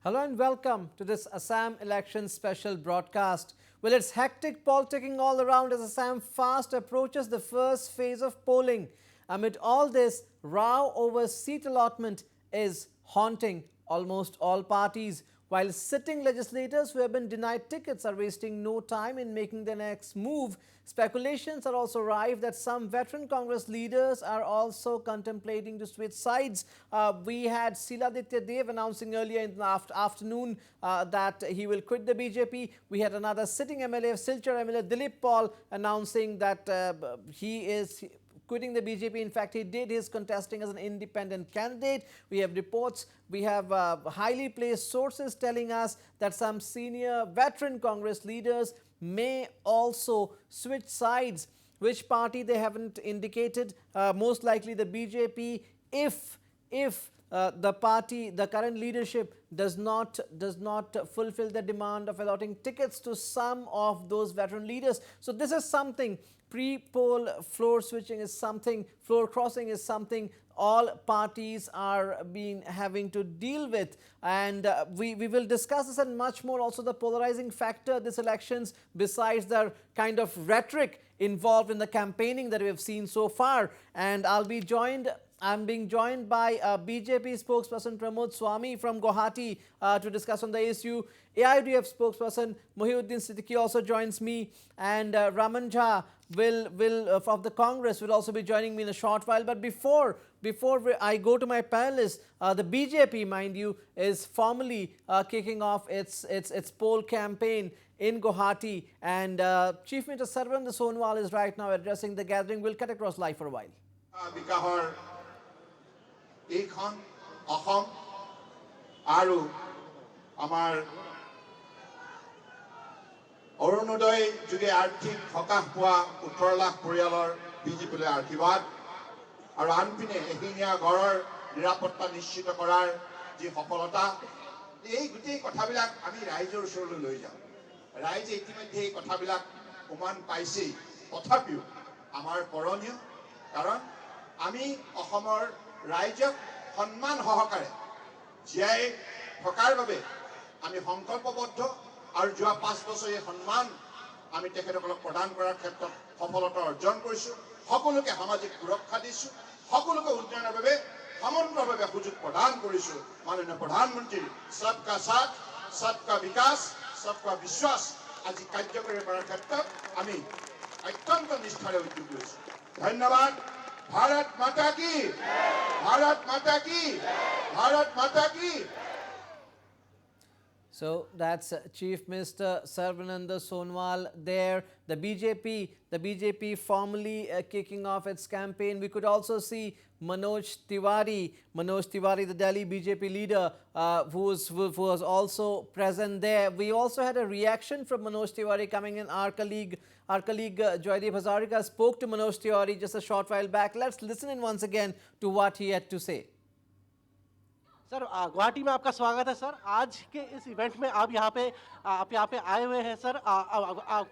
Hello and welcome to this Assam election special broadcast. Well, it's hectic politicking all around as Assam fast approaches the first phase of polling. Amid all this, row over seat allotment is haunting almost all parties, while sitting legislators who have been denied tickets are wasting no time in making their next move. Speculations are also rife that some veteran Congress leaders are also contemplating to switch sides. We had Siladitya Dev announcing earlier in the afternoon that he will quit the BJP. We had another sitting MLA of Silchar, MLA Dilip Paul, announcing that he is quitting the BJP. In fact, he did his contesting as an independent candidate. We have reports, we have highly placed sources telling us that some senior veteran Congress leaders may also switch sides. Which party they haven't indicated, most likely the BJP if the current leadership does not fulfill the demand of allotting tickets to some of those veteran leaders. So this is something, pre-poll floor switching is something, floor crossing is something all parties are having to deal with, and we will discuss this and much more. Also the polarizing factor this elections, besides the kind of rhetoric involved in the campaigning that we have seen so far. And I'm being joined by BJP spokesperson Pramod Swami from Guwahati to discuss on the issue. AIUDF spokesperson Mohiuddin Siddiqui also joins me, and Raman Jha of the Congress will also be joining me in a short while. But before I go to my panelists, the BJP, mind you, is formally kicking off its poll campaign in Guwahati, and Chief Minister Sarbananda Sonowal is right now addressing the gathering. We'll cut across live for a while. এইখন অসম আৰু আমাৰ অৰুণোদয় যোগে আৰ্থিক সকাহ পোৱা 18 লাখ পৰিয়ালৰ বিজেপিলৈ আশীৰ্বাদ আৰু আনপিনে এহিঙীয়া গড়ৰ নিৰাপত্তা নিশ্চিত কৰাৰ যি সফলতা, এই গোটেই কথাবিলাক আমি ৰাইজৰ ওচৰলৈ লৈ যাওঁ। ৰাইজে ইতিমধ্যে এই কথাবিলাক প্ৰমাণ পাইছেই, তথাপিও আমাৰ কৰণীয়, কাৰণ আমি অসমৰ ৰাইজক সন্মান সহকাৰে জীয়াই থকাৰ বাবে আমি সংকল্পবদ্ধ, আৰু যোৱা 5 বছৰ এই সন্মান আমি তেখেতসকলক প্ৰদান কৰাৰ ক্ষেত্ৰত সফলতা অৰ্জন কৰিছো। সকলোকে সামাজিক সুৰক্ষা দিছো, সকলোকে উন্নয়নৰ বাবে সমন্বয়ভাৱে সুযোগ প্ৰদান কৰিছো। মাননীয় প্ৰধানমন্ত্ৰীৰ সবকা সাথ সবকা বিকাশ সবকা বিশ্বাস আজি কাৰ্যকৰী কৰাৰ ক্ষেত্ৰত আমি অত্যন্ত নিষ্ঠাৰে উদ্যোগ লৈছো। ধন্যবাদ। भारत माता की, भारत माता की, भारत माता की। So that's Chief Minister Sarbananda Sonowal there. The BJP formally kicking off its campaign. We could also see Manoj Tiwari, the Delhi BJP leader, who was also present there. We also had a reaction from Manoj Tiwari coming in. Our colleague Joydeep Hazarika spoke to Manoj Tiwari just a short while back. Let's listen in once again to what he had to say. Sir, Guwahati में आपका स्वागत है sir. आज के इस event में आप यहाँ पे आए हुए हैं सर।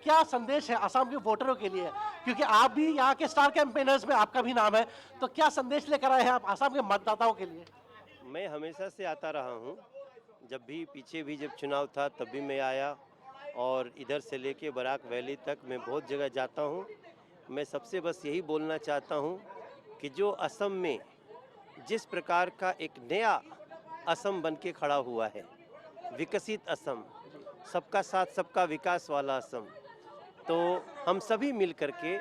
क्या संदेश है असम के वोटरों के लिए, क्योंकि आप भी यहाँ के स्टार कैंपेनर्स में आपका भी नाम है, तो क्या संदेश लेकर आए हैं आप असम के मतदाताओं के लिए? मैं हमेशा से आता रहा हूँ, जब चुनाव था तब भी मैं आया, और इधर से लेके बराक वैली तक मैं बहुत जगह जाता हूँ। मैं सबसे बस यही बोलना चाहता हूँ कि जो असम में जिस प्रकार का एक नया असम बन के खड़ा हुआ है, विकसित असम, सबका साथ सबका विकास वाला असम, तो हम सभी मिल कर के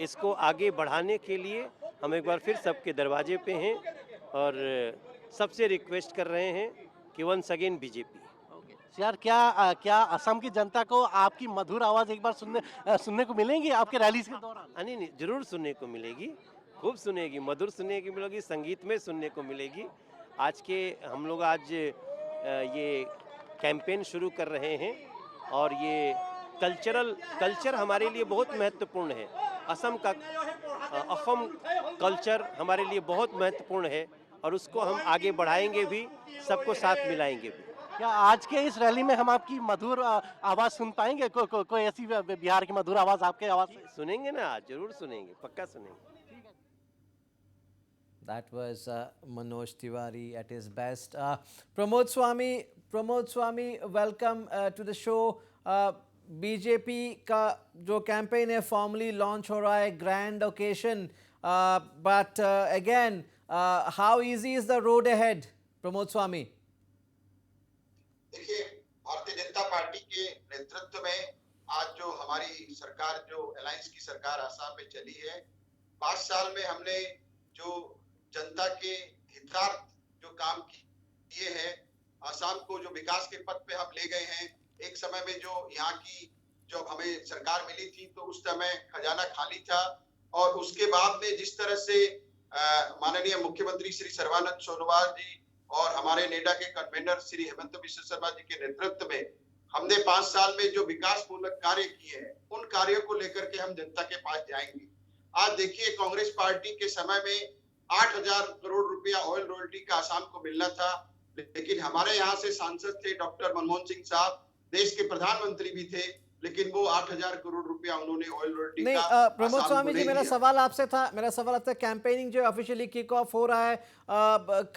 इसको आगे बढ़ाने के लिए हम एक बार फिर सबके दरवाजे पे हैं और सबसे रिक्वेस्ट कर रहे हैं कि वंस अगेन बीजेपी। यार, क्या असम की जनता को आपकी मधुर आवाज़ एक बार सुनने को मिलेंगी आपके रैलीज के दौरान? नहीं, जरूर सुनने को मिलेगी, खूब सुनेगी, मधुर सुनने की मिलेगी, संगीत में सुनने को मिलेगी। हम लोग आज ये कैंपेन शुरू कर रहे हैं, और ये कल्चर हमारे लिए बहुत महत्वपूर्ण है। असम कल्चर हमारे लिए बहुत महत्वपूर्ण है, और उसको हम आगे बढ़ाएंगे भी, सबको साथ मिलाएंगे भी। क्या आज के इस रैली में हम आपकी मधुर आवाज़ सुन पाएंगे? कोई ऐसी बिहार की मधुर आवाज़ आपके आवाज़ सुनेंगे ना? जरूर सुनेंगे, पक्का सुनेंगे। That was Manoj Tiwari at his best. Pramod Swami, welcome to the show. BJP का जो कैंपेन है फॉर्मली लॉन्च हो रहा है, grand occasion, but again how easy is the road ahead? Pramod Swami, देखिए, भारतीय जनता पार्टी के नेतृत्व में आज जो हमारी सरकार, जो अलायंस की सरकार आसाम में चली है, 5 साल में हमने जो जनता के हितार्थ जो काम किए हैं, आसाम को जो विकास के पथ पे हम ले गए हैं। एक समय में जो यहाँ की जो हमें सरकार मिली थी तो उस समय खजाना खाली था, और उसके बाद में जिस तरह से माननीय मुख्यमंत्री श्री सर्बानंद सोनोवाल जी और हमारे नेडा के कन्वेनर श्री हेमंत बिश्व शर्मा जी के नेतृत्व में हमने 5 साल में जो विकास मूलक कार्य किए हैं, उन कार्यों को लेकर के हम जनता के पास जाएंगे। आज देखिए, कांग्रेस पार्टी के समय में 8,000 करोड़ रुपया ऑयल रॉयल्टी का आसाम को मिलना था, लेकिन हमारे यहाँ से सांसद थे डॉक्टर मनमोहन सिंह साहब, देश के प्रधानमंत्री भी थे, लेकिन वो 8,000 करोड़ रुपया उन्होंने ऑयल रॉयल्टी नहीं, का प्रमोद स्वामी जी, मेरा सवाल आपसे था, कैंपेनिंग जो ऑफिशियली किक ऑफ हो रहा है,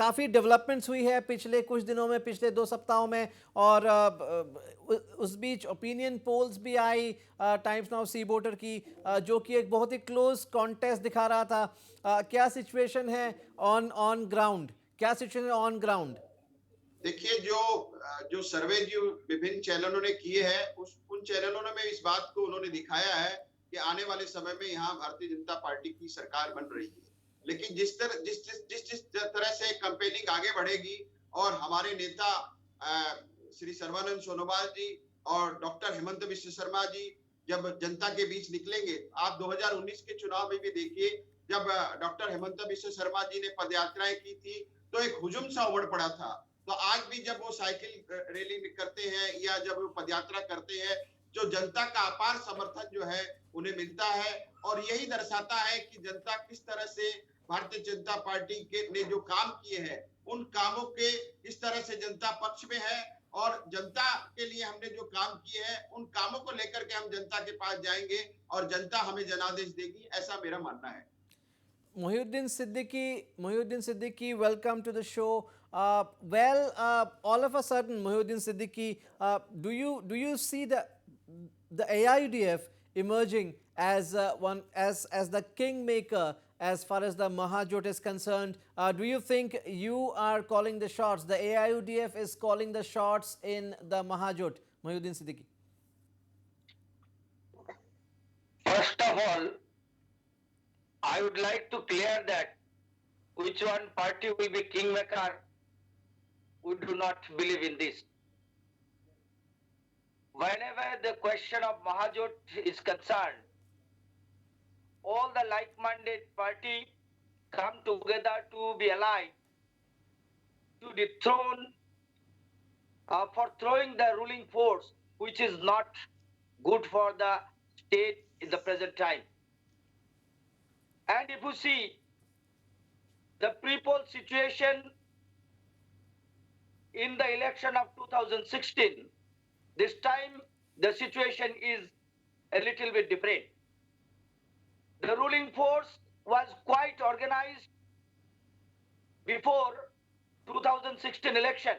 काफ़ी डेवलपमेंट्स हुई है पिछले कुछ दिनों में, पिछले 2 सप्ताहों में, और उस बीच ओपिनियन पोल्स भी आई टाइम्स नाउ सी वोटर की, जो कि एक बहुत ही क्लोज कॉन्टेस्ट दिखा रहा था। क्या सिचुएशन है ऑन ग्राउंड? क्या सिचुएशन है ऑन ग्राउंड? देखिए, जो सर्वे जो विभिन्न चैनलों ने किए हैं, उन चैनलों में इस बात को उन्होंने दिखाया है कि आने वाले समय में यहाँ भारतीय जनता पार्टी की सरकार बन रही है। लेकिन जिस तरह से कैंपेनिंग आगे बढ़ेगी और हमारे नेता श्री सर्बानंद सोनोवाल जी और डॉक्टर हेमंत बिश्व शर्मा जी जब जनता के बीच निकलेंगे, आप 2019 के चुनाव में भी देखिए, जब डॉक्टर हेमंत बिश्व शर्मा जी ने पदयात्राएं की थी तो एक हुजूम सा उमड़ पड़ा था। तो आज भी जब वो साइकिल रैली करते हैं या जब वो पदयात्रा करते हैं, जो जनता का अपार समर्थन जो है उन्हें मिलता है, और यही दर्शाता है कि जनता किस तरह से भारतीय जनता पार्टी के ने जो काम किए हैं, उन कामों के इस तरह से जनता पक्ष में है, और जनता के लिए हमने जो काम किए हैं उन कामों को लेकर के हम जनता के पास जाएंगे और जनता हमें जनादेश देगी, ऐसा मेरा मानना है। Muhyiddin Siddiqui, welcome to the show. All of a sudden, Muhyiddin Siddiqui, do you see the AIUDF emerging as as the kingmaker as far as the Mahajot is concerned? Do you think you are calling the shots? The AIUDF is calling the shots in the Mahajot, Muhyiddin Siddiqui? First of all, I would like to clear that which one party will be kingmaker, we do not believe in this. Whenever the question of Mahajot is concerned, all the like-minded party come together to be allied, to dethrone, for throwing the ruling force, which is not good for the state in the present time. And if you see the pre-poll situation in the election of 2016, this time the situation is a little bit different. The ruling force was quite organized before 2016 election.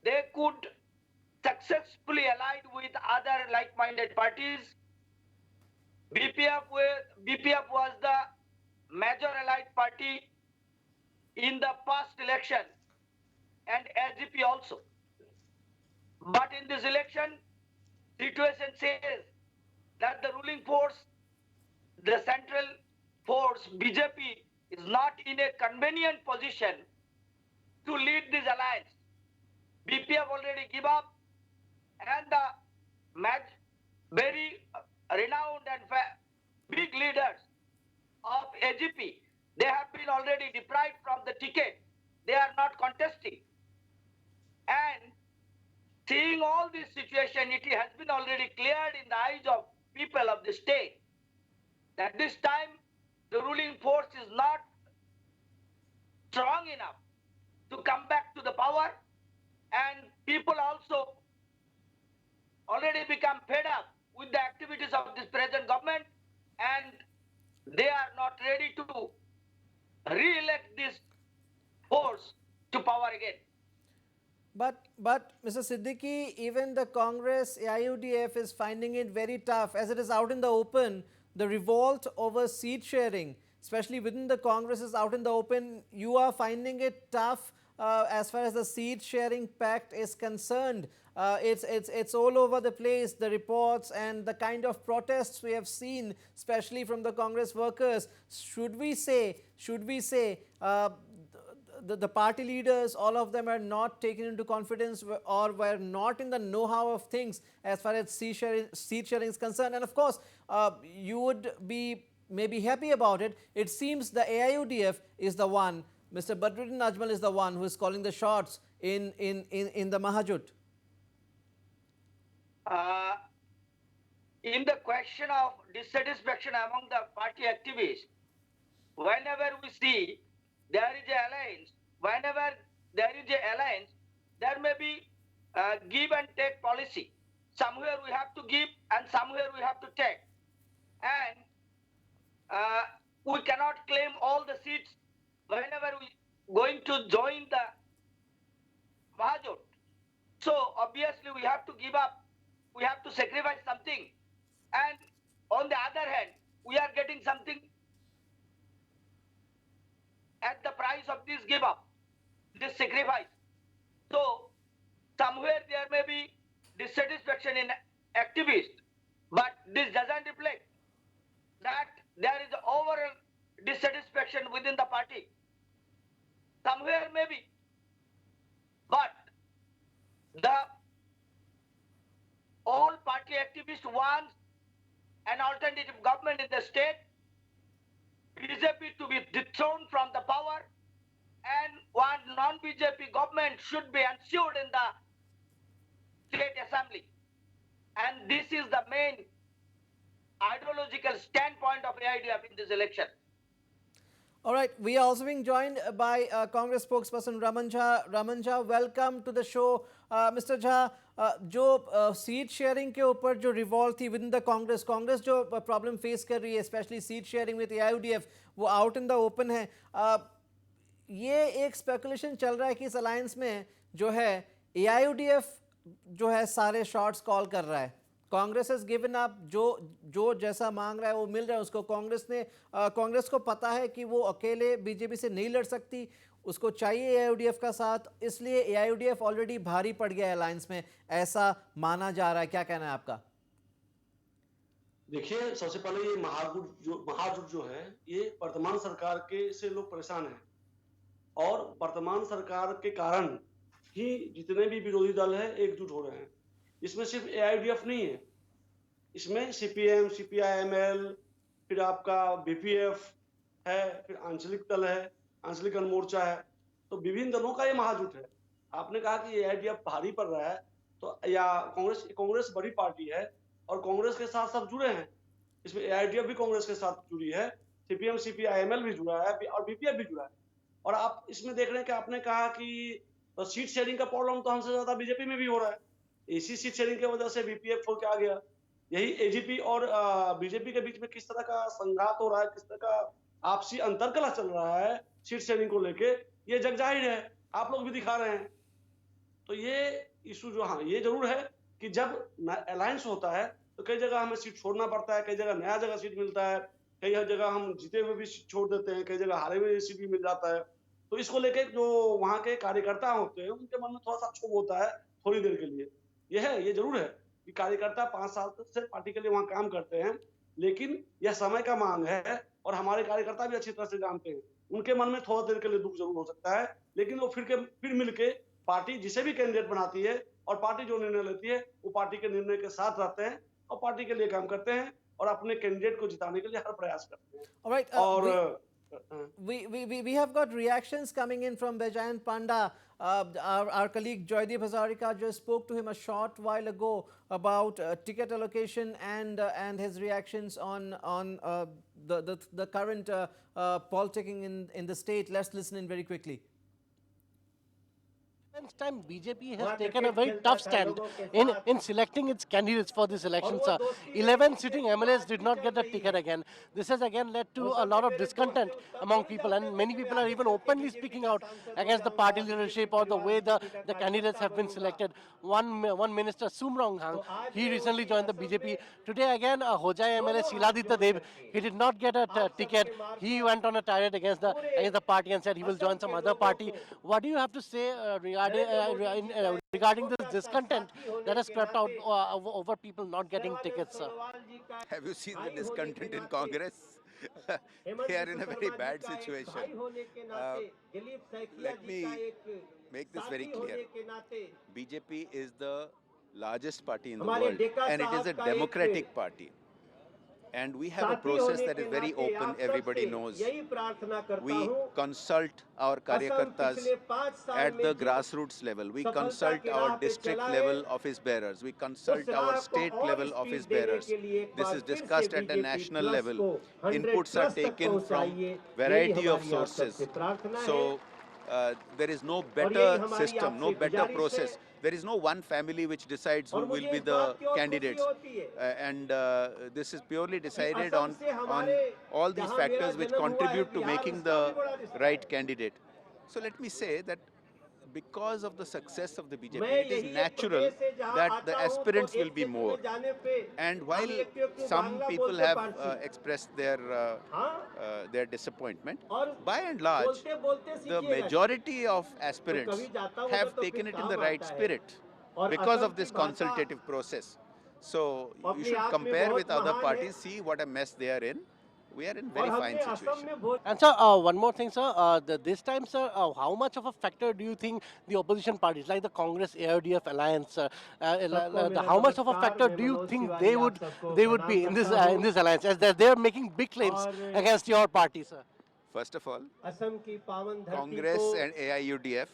They could successfully allied with other like-minded parties. BPF was the major allied party in the past election, and SGP also. But in this election, situation says that the ruling force, the central force, BJP, is not in a convenient position to lead this alliance. BPF already give up, and the very renowned and big leaders of AGP, they have been already deprived from the ticket. They are not contesting. And seeing all this situation, it has been already cleared in the eyes of people of the state that this time the ruling force is not strong enough to come back to the power, and people also already become fed up with the activities of this present government, and they are not ready to re-elect this force to power again. But Mr. Siddiqui, even the Congress AIUDF is finding it very tough as it is out in the open. The revolt over seat sharing, especially within the Congress, is out in the open. You are finding it tough as far as the seat sharing pact is concerned. It's all over the place. The reports and the kind of protests we have seen, especially from the Congress workers. Should we say? The party leaders, all of them are not taken into confidence or were not in the know-how of things as far as seat sharing is concerned. And of course, you would be maybe happy about it. It seems the AIUDF is the one, Mr. Badruddin Ajmal is the one who is calling the shots in the Mahajut. In the question of dissatisfaction among the party activists, whenever we see there is an alliance, there may be give and take policy. Somewhere we have to give and somewhere we have to take. And we cannot claim all the seats whenever we going to join the Mahajut. So obviously we have to give up, we have to sacrifice something. And on the other hand, we are getting something at the price of this give up, this sacrifice. So somewhere there may be dissatisfaction in activists, but this doesn't reflect that there is overall dissatisfaction within the party. Somewhere maybe, but the all party activists want an alternative government in the state, BJP to be dethroned from the power, and one non-BJP government should be ensured in the state assembly. And this is the main ideological standpoint of AIDF in this election. All right, we are also being joined by Congress spokesperson Raman Jha. Raman Jha, welcome to the show. Mr. Jha, जो seat sharing के ऊपर जो revolve थी with in the Congress जो problem face कर रही है, specially seat sharing with AIUDF, वो आउट इन द ओपन है. ये एक स्पेकुलेशन चल रहा है कि इस अलायंस में जो है AIUDF जो है सारे शॉट्स कॉल कर रहा है. कांग्रेस हैज गिवन अप, जो जैसा मांग रहा है वो मिल रहा है उसको. कांग्रेस को पता है कि वो अकेले बीजेपी से नहीं लड़ सकती, उसको चाहिए AIUDF का साथ, इसलिए AIUDF ऑलरेडी भारी पड़ गया है अलायंस में, ऐसा माना जा रहा है. क्या कहना है आपका? देखिए, सबसे पहले ये महाजुट जो है, ये वर्तमान सरकार के से लोग परेशान हैं और वर्तमान सरकार के कारण ही जितने भी विरोधी दल है एकजुट हो रहे हैं. इसमें सिर्फ AIUDF नहीं है, इसमें CPM, CPI-ML, फिर आपका BPF है, फिर आंचलिक दल है, आंचलिक मोर्चा है. तो विभिन्न दलों का ये महाजुट है. आपने कहा कि AIUDF भारी पड़ रहा है, तो या कांग्रेस बड़ी पार्टी है और कांग्रेस के साथ सब जुड़े हैं. इसमें AIUDF भी कांग्रेस के साथ जुड़ी है, CPM, CPI-ML भी जुड़ा है और BPF भी जुड़ा है. और आप इसमें देख रहे हैं कि आपने कहा कि तो सीट शेयरिंग का प्रॉब्लम तो हमसे ज्यादा बीजेपी में भी हो रहा है. इसी सीट शेयरिंग की वजह से BPF हो के आ गया. यही AGP और बीजेपी के बीच में किस तरह का संघात हो रहा है, किस तरह का आपसी अंतरकलह चल रहा है सीट शेयरिंग को लेके, ये जग जाहिर है, आप लोग भी दिखा रहे हैं. तो ये इशू जो, हाँ, ये जरूर है कि जब अलायंस होता है तो कई जगह हमें सीट छोड़ना पड़ता है, कई जगह नया जगह सीट मिलता है, कई जगह हम जीते हुए भी सीट छोड़ देते हैं, कई जगह हारे हुए सीट भी मिल जाता है. तो इसको लेके जो वहाँ के कार्यकर्ता होते हैं उनके मन में थोड़ा सा क्षोभ होता है थोड़ी देर के लिए. ये जरूर है कि कार्यकर्ता 5 साल से पार्टी के लिए वहाँ काम करते हैं, लेकिन यह समय का मांग है और हमारे कार्यकर्ता भी अच्छी तरह से जानते हैं. उनके मन में थोड़ा देर के लिए दुख जरूर हो सकता है, लेकिन वो फिर मिलके पार्टी जिसे भी कैंडिडेट बनाती है और पार्टी जो निर्णय लेती है वो पार्टी के निर्णय के साथ रहते हैं और पार्टी के लिए काम करते हैं और अपने कैंडिडेट को जिताने के लिए हर प्रयास करते हैं. All right, और we have got reactions coming in from Baijayan Panda. Our colleague Joydeep Hazarika just spoke to him a short while ago about ticket allocation and his reactions on the current politicking in the state. Let's listen in very quickly. This time BJP has taken a very tough stand in selecting its candidates for this election, sir. 11 sitting MLAs did not get the ticket again. This has again led to a lot of discontent among people, and many people are even openly speaking out against the party leadership or the way the candidates have been selected. One minister, Sumrong Hang, he recently joined the BJP. Today again, Hojai MLA Shiladitya Dev, he did not get a ticket. He went on a tirade against the party and said he will join some other party. What do you have to say regarding this discontent that has crept out over people not getting tickets, sir? Have you seen the discontent in Congress? They are in a very bad situation. Let me make this very clear. BJP is the largest party in the world, and it is a democratic party. And we have a process that is very open, everybody knows. We consult our karyakartas at the grassroots level. We consult our district level office bearers. We consult our state level office bearers. This is discussed at a national level. Inputs are taken from variety of sources. So there is no better system, no better process. There is no one family which decides who will be the candidates. This is purely decided on all these factors which contribute to making the right candidate. So let me say that because of the success of the BJP, it is natural that the aspirants will be more. And while some people have expressed their disappointment, by and large, the majority of aspirants have taken it in the right spirit because of this consultative process. So you should compare with other parties, see what a mess they are in. We are in very fine situation. And sir, one more thing, sir. This time, sir, how much of a factor do you think the opposition parties, like the Congress ARDF alliance, how much of a factor do you think they would be in this alliance, as they are making big claims against your party, sir? First of all, Congress and AIUDF.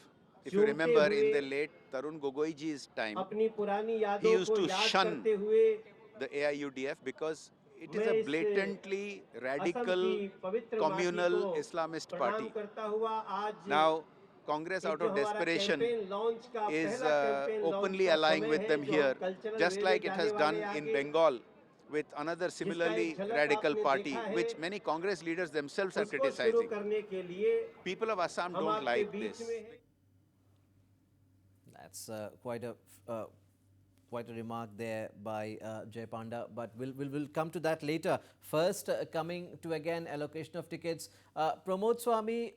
If you remember, in the late Tarun Gogoiji's time, he used to shun the AIUDF because it is a blatantly radical, communal Islamist party. Now, Congress, out of desperation, is openly allying with them here, just like it has done in Bengal with another similarly radical party, which many Congress leaders themselves are criticizing. People of Assam don't like this. That's quite a remark there by Jay Panda, but we'll come to that later. First, coming to again allocation of tickets, Pramod Swami,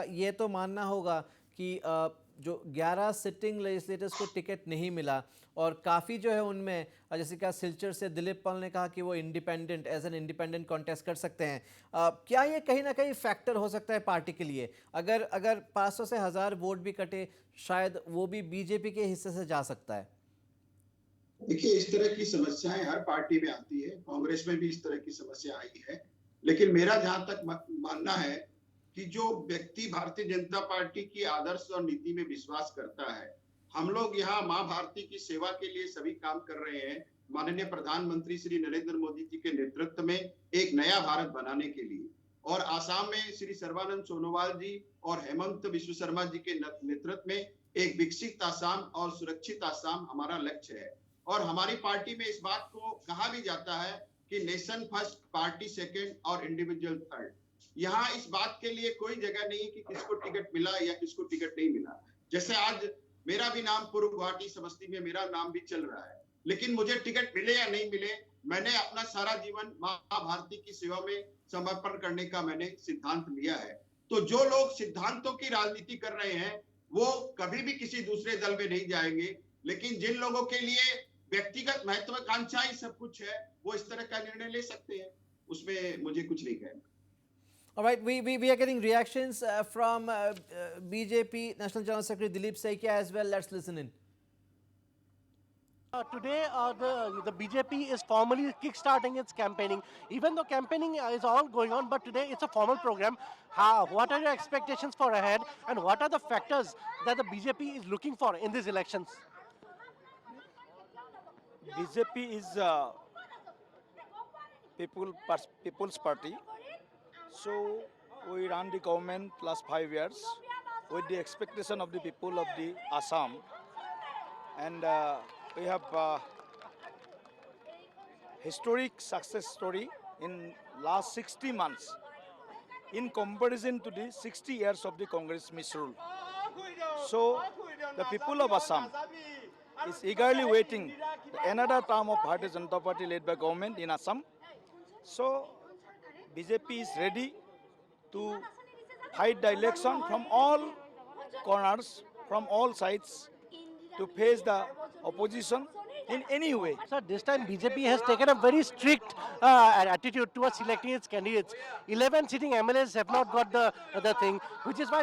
ये तो मानना होगा कि जो 11 sitting legislators को ticket नहीं मिला और काफ़ी जो है उनमें, जैसे कि सिलचर से दिलीप पल ने कहा कि वो independent as an independent contest कर सकते हैं। क्या ये कहीं ना कहीं फैक्टर हो सकता है पार्टी के लिए? अगर 500 से 1000 वोट भी कटे, शायद वो भी बीजेपी के हिस्से से जा सकता है। देखिए, इस तरह की समस्याएं हर पार्टी में आती है, कांग्रेस में भी इस तरह की समस्या आई है, लेकिन मेरा जहां तक मानना है कि जो व्यक्ति भारतीय जनता पार्टी की आदर्श और नीति में विश्वास करता है, हम लोग यहाँ माँ भारती की सेवा के लिए सभी काम कर रहे हैं, माननीय प्रधानमंत्री श्री नरेंद्र मोदी जी के नेतृत्व में एक नया भारत बनाने के लिए। और आसाम में श्री सर्बानंद सोनोवाल जी और हेमंत बिश्व शर्मा जी के नेतृत्व में एक विकसित आसाम और सुरक्षित आसाम हमारा लक्ष्य है। और हमारी पार्टी में इस बात को कहा भी जाता है कि नेशन फर्स्ट, पार्टी सेकंड और इंडिविजुअल थर्ड। यहाँ इस बात के लिए कोई जगह नहीं कि किसको टिकट मिला या किसको टिकट नहीं मिला। जैसे आज मेरा भी नाम पूर्व गुवाहाटी समष्टि में मेरा नाम भी चल रहा है, लेकिन मुझे टिकट मिले या नहीं मिले, मैंने अपना सारा जीवन माँ भारती की सेवा में समर्पण करने का मैंने सिद्धांत लिया है। तो जो लोग सिद्धांतों की राजनीति कर रहे हैं वो कभी भी किसी दूसरे दल में नहीं जाएंगे, लेकिन जिन लोगों के लिए व्यक्तिगत महत्वाकांक्षा ही सब कुछ है, वो इस तरह का निर्णय ले सकते हैं, उसमें मुझे कुछ नहीं कहना। All right, we are getting reactions from BJP National General Secretary Dilip Saikia as well. Let's listen in. Today, the BJP is formally kick-starting its campaigning. Even though campaigning is all going on, but today it's a formal program. What are your expectations for ahead, and what are the factors that the BJP is looking for in these elections? BJP is people's party. So we run the government last 5 years. with the expectation of the people of the Assam, and we have historic success story in last 60 months in comparison to the 60 years of the Congress misrule. So the people of Assam is eagerly waiting another term of Bharatiya Janata Party led by government in Assam. So BJP is ready to fight the election from all corners, from all sides, to face the opposition in any way. Sir, this time BJP has taken a very strict attitude towards selecting its candidates. 11 sitting MLAs have not got the thing, which is why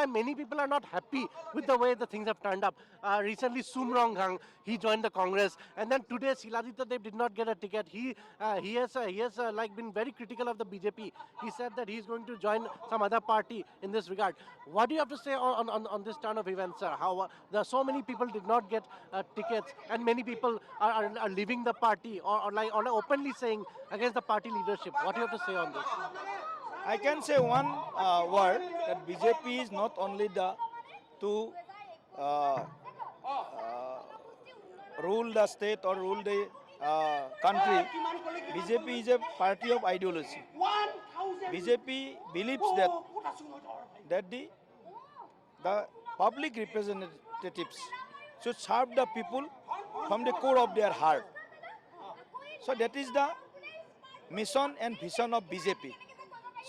many people are not happy with the way the things have turned up. Recently, Sumrong Hang, he joined the Congress, and then today Siladitya Dev did not get a ticket. He has like been very critical of the BJP. He said that he is going to join some other party in this regard. What do you have to say on this turn of events, sir? How there are so many people did not get tickets, and many people are leaving the party or openly saying against the party leadership. What do you have to say on this? I can say one word, that BJP is not only to rule the state or rule the country. BJP is a party of ideology. BJP believes that the public representatives should serve the people from the core of their heart. So that is the mission and vision of BJP.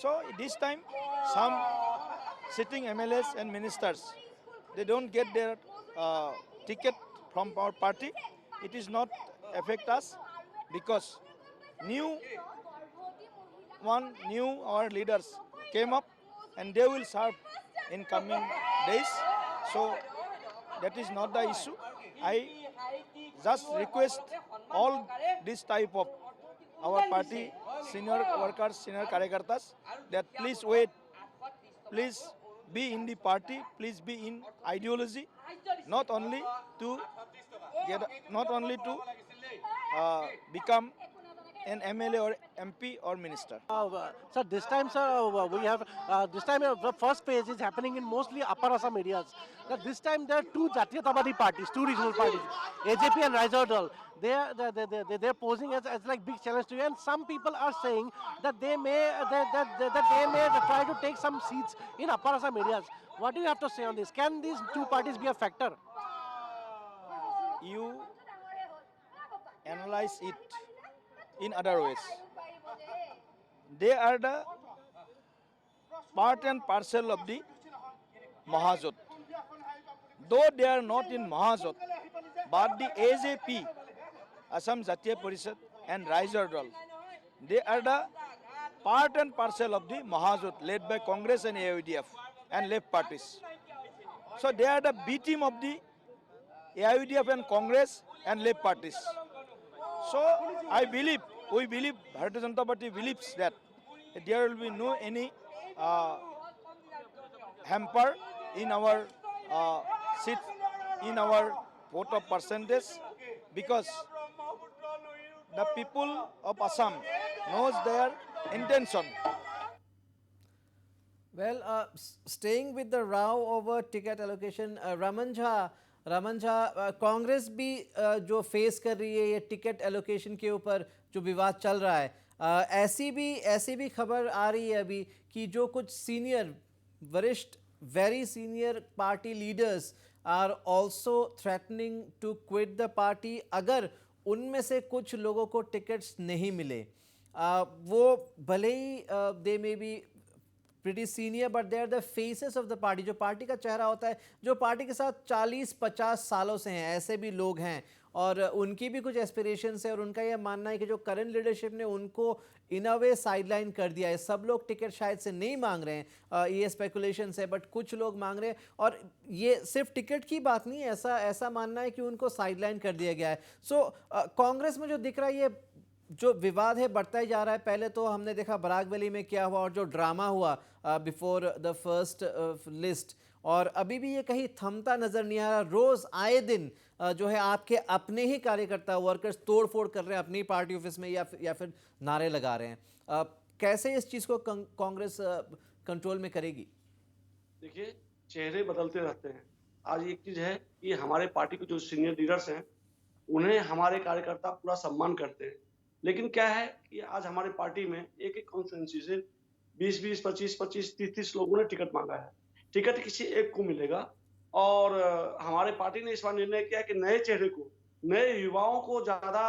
So this time, some sitting MLAs and ministers, they don't get their ticket from our party. It is not affect us, because our leaders came up and they will serve in coming days. So that is not the issue. I just request all this type of our party senior workers, senior karyakartas, that please wait, please be in the party, please be in ideology, not only to become an MLA or MP or minister. Sir, this time, sir, we have this time the first phase is happening in mostly Upper Assam areas. This time there are two Jatiyatabadi parties, two regional parties, AJP and Raizar Dal. They're posing as like big challenge to you, and some people are saying that they may try to take some seats in Upper Assam areas. What do you have to say on this? Can these two parties be a factor? You analyze it in other ways. They are the part and parcel of the Mahajot. Though they are not in Mahajot, but the AJP, Assam Jatiya Parishad, and Raizar Dal, they are the part and parcel of the Mahajot led by Congress and AIUDF and left parties. So they are the B team of the AIUDF and Congress and left parties. So we believe, Bharatiya Janata Party believes that there will be no any hamper in our seat, in our vote of percentage, because the people of Assam knows their intention. Well, staying with the row over ticket allocation, Raman Jha, Congress भी जो face कर रही है ये ticket allocation के ऊपर जो विवाद चल रहा है, ऐसी भी खबर आ रही है अभी कि जो कुछ सीनियर वरिष्ठ very senior party leaders are also threatening to quit the party अगर उनमें से कुछ लोगों को टिकट्स नहीं मिले. वो भले ही they may be pretty senior, but they are the faces of the party. जो पार्टी का चेहरा होता है, जो पार्टी के साथ 40-50 सालों से हैं, ऐसे भी लोग हैं और उनकी भी कुछ एस्पिरेशंस है और उनका यह मानना है कि जो करंट लीडरशिप ने उनको इन अ वे साइडलाइन कर दिया है. सब लोग टिकट शायद से नहीं मांग रहे हैं, ये स्पेकुलेशंस है, बट कुछ लोग मांग रहे हैं और ये सिर्फ टिकट की बात नहीं है, ऐसा मानना है कि उनको साइडलाइन कर दिया गया है. सो कांग्रेस में जो दिख रहा है ये जो विवाद है बढ़ता ही जा रहा है. पहले तो हमने देखा बराक वैली में क्या हुआ और जो ड्रामा हुआ बिफोर द फर्स्ट लिस्ट, और अभी भी ये कहीं थमता नजर नहीं आ रहा. रोज आए दिन जो है आपके अपने ही कार्यकर्ता वर्कर्स तोड़ फोड़ कर रहे हैं अपनी पार्टी ऑफिस में या फिर नारे लगा रहे हैं. कैसे इस चीज को कांग्रेस कंट्रोल में करेगी? देखिए, चेहरे बदलते रहते हैं। आज एक चीज है कि हमारे पार्टी के जो सीनियर लीडर्स हैं, उन्हें हमारे कार्यकर्ता पूरा सम्मान करते हैं। लेकिन क्या है कि आज हमारे पार्टी में एक-एक कॉन्स्टिट्यूएंसी से 20-20, 25-25, 30-30 लोगों ने टिकट मांगा है। टिकट किसी एक को मिलेगा और हमारे पार्टी ने इस बार निर्णय किया कि नए चेहरे को, नए युवाओं को ज़्यादा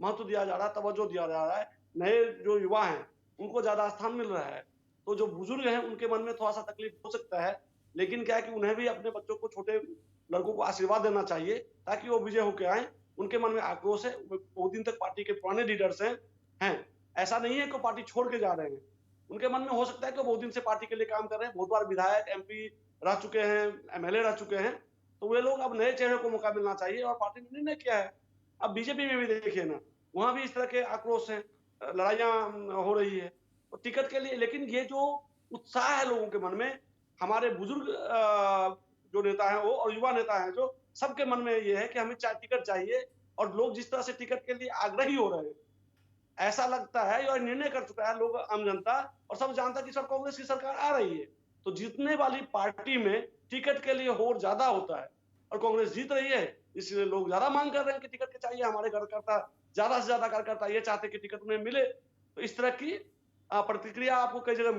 महत्व दिया जा रहा है, तवज्जो दिया जा रहा है। नए जो युवा हैं, उनको ज़्यादा स्थान मिल रहा है। तो जो बुजुर्ग हैं, उनके मन में थोड़ा-सा तकलीफ हो सकता है, लेकिन क्या है कि उन्हें भी अपने बच्चों को, छोटे लड़कों को आशीर्वाद देना चाहिए ताकि वो विजय होके आएँ। उनके मन में आक्रोश है, वो बहुत दिन तक पार्टी के पुराने लीडर्स हैं। ऐसा नहीं है कि वो पार्टी छोड़ के जा रहे हैं। उनके मन में हो सकता है कि वो बहुत दिन से पार्टी के लिए काम कर रहे हैं, बहुत बार विधायक, एमपी रह चुके हैं, एमएलए रह चुके हैं, तो वे लोग अब नए चेहरे को मौका मिलना चाहिए और पार्टी ने निर्णय किया है। अब बीजेपी में भी देखिए ना, वहाँ भी इस तरह के आक्रोश हैं, लड़ाइयाँ हो रही है तो टिकट के लिए। लेकिन ये जो उत्साह है लोगों के मन में, हमारे बुजुर्ग जो नेता हैं वो और युवा नेता हैं जो, सबके मन में ये है कि हमें टिकट चाहिए। और लोग जिस तरह से टिकट के लिए आग्रही हो रहे हैं, ऐसा लगता है और निर्णय कर चुका है लोग, आम जनता और सब जानता है कि सब कांग्रेस की सरकार आ रही है। तो जीतने वाली पार्टी में टिकट के लिए होड़ ज्यादा होता है और कांग्रेस जीत रही है, इसलिए लोग ज्यादा मांग कर रहे हैं कि टिकट के चाहिए। हमारे कार्यकर्ता, ज्यादा से ज्यादा कार्यकर्ता ये चाहते हैं कि टिकट उन्हें मिले। तो इस तरह की प्रतिक्रिया आपको कई जगह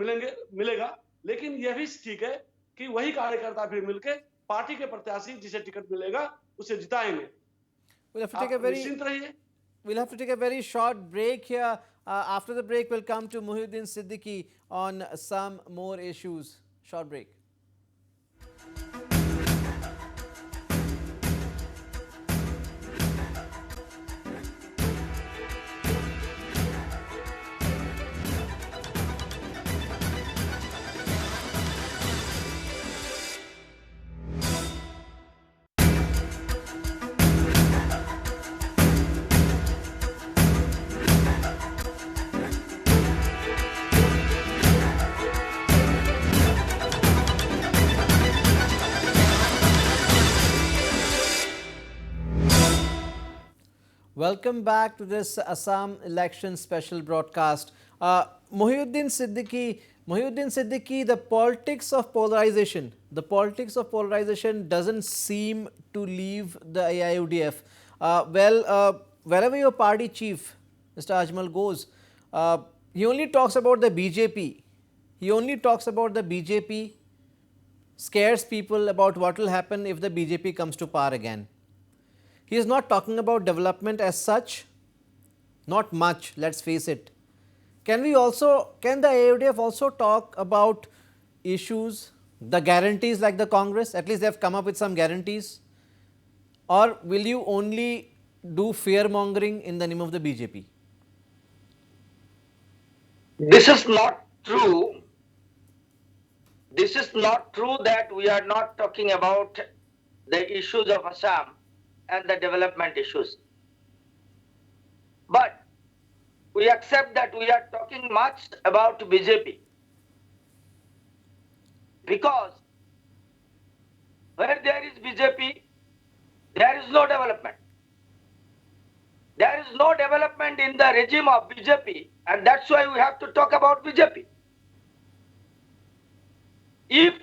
मिलेगा। लेकिन यह भी ठीक है कि वही कार्यकर्ता फिर मिलकर पार्टी के प्रत्याशी जिसे टिकट मिलेगा उसे जिताएंगे। We'll have to take a very निश्चिंत रहिए। We'll have to take a very short break here. After the break, we'll come to Muhyiddin Siddiqui on some more issues. Short break. Welcome back to this Assam election special broadcast. Muhyiddin Siddiqui, the politics of polarization doesn't seem to leave the AIUDF. Wherever your party chief, Mr. Ajmal, goes, he only talks about the BJP. Scares people about what will happen if the BJP comes to power again. He is not talking about development as such, not much, let's face it. Can the AIUDF also talk about issues, the guarantees like the Congress? At least they have come up with some guarantees. Or will you only do fear mongering in the name of the BJP? This is not true. This is not true that we are not talking about the issues of Assam and the development issues. But we accept that we are talking much about BJP because where there is BJP, there is no development. There is no development in the regime of BJP, and that's why we have to talk about BJP. If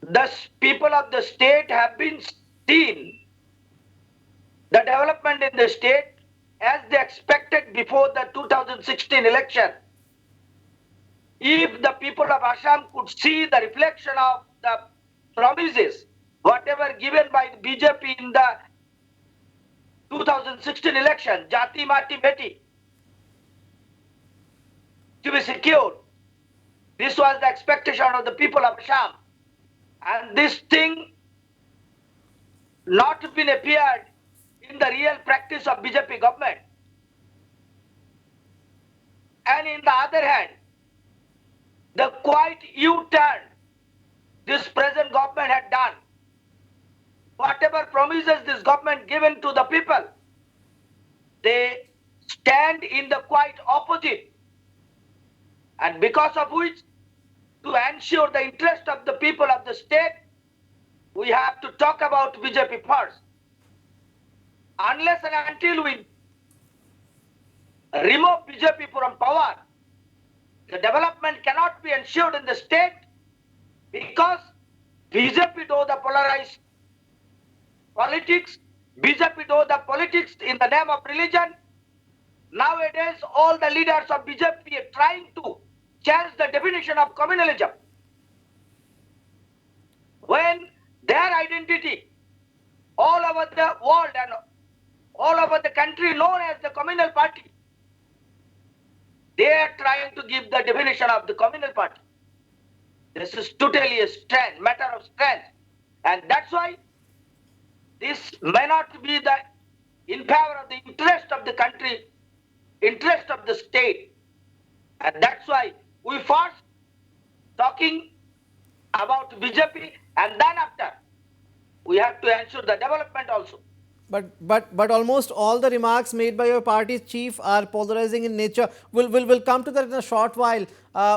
the people of the state have been seen the development in the state as they expected before the 2016 election, if the people of Assam could see the reflection of the promises, whatever given by the BJP in the 2016 election, Jati Mati Beti, to be secured, this was the expectation of the people of Assam. And this thing not been appeared in the real practice of BJP government. And in the other hand, the quite U-turn this present government had done. Whatever promises this government given to the people, they stand in the quite opposite. And because of which, to ensure the interest of the people of the state, we have to talk about BJP first. Unless and until we remove BJP from power, the development cannot be ensured in the state because BJP do the polarized politics. BJP do the politics in the name of religion. Nowadays, all the leaders of BJP are trying to change the definition of communalism. When their identity all over the world and all over the country known as the communal party, they are trying to give the definition of the communal party. This is totally a matter of strength. And that's why this may not be in favor of the interest of the country, interest of the state. And that's why we first talking about BJP, and then after we have to ensure the development also. But almost all the remarks made by your party's chief are polarizing in nature. We'll come to that in a short while.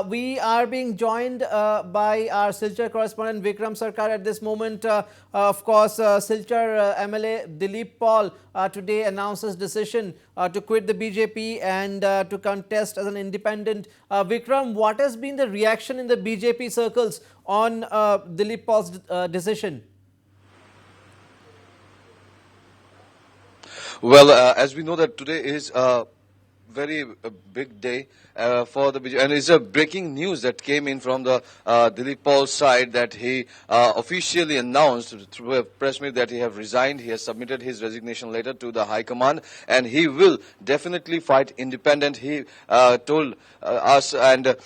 We are being joined by our Silchar correspondent Vikram Sarkar at this moment. Of course, Silchar MLA Dilip Paul today announced his decision to quit the BJP and to contest as an independent. Vikram, what has been the reaction in the BJP circles on Dilip Paul's decision? Well, as we know that today is a very big day for the BJP, and it's a breaking news that came in from the Dilip Paul side that he officially announced through a press meet that he have resigned. He has submitted his resignation letter to the High Command, and he will definitely fight independent. He told us, and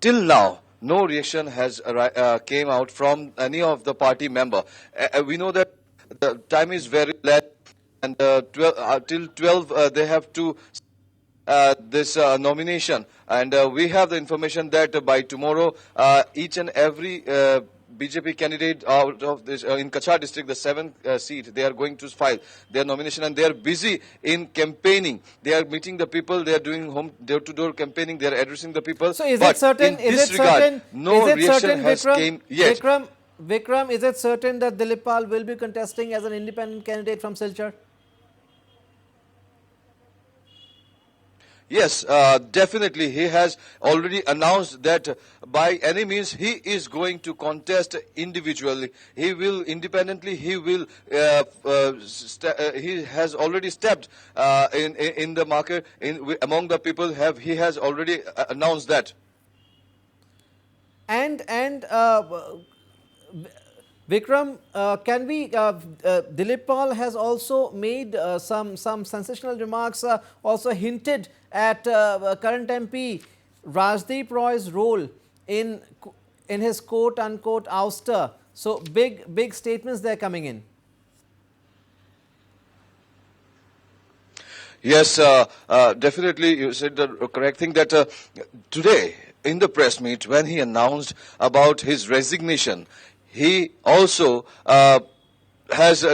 till now, no reaction has came out from any of the party member. We know that the time is very late. And till 12 they have to this nomination, and we have the information that by tomorrow each and every BJP candidate out of this in Kachar district, the 7th seat, they are going to file their nomination, and they are busy in campaigning. They are meeting the people. They are doing home door-to-door campaigning. They are addressing the people. So is it certain? No reaction has came yet. Vikram, is it certain that Dilip Paul will be contesting as an independent candidate from Silchar? Yes, definitely. He has already announced that by any means he is going to contest individually. He will independently. He will. He has already stepped in the market among the people. He has already announced that. And Vikram, can we? Dilip Paul has also made some sensational remarks. Also hinted at current MP Rajdeep Roy's role in his quote unquote ouster. So big statements there coming in. Yes, definitely. You said the correct thing that today in the press meet when he announced about his resignation, he also has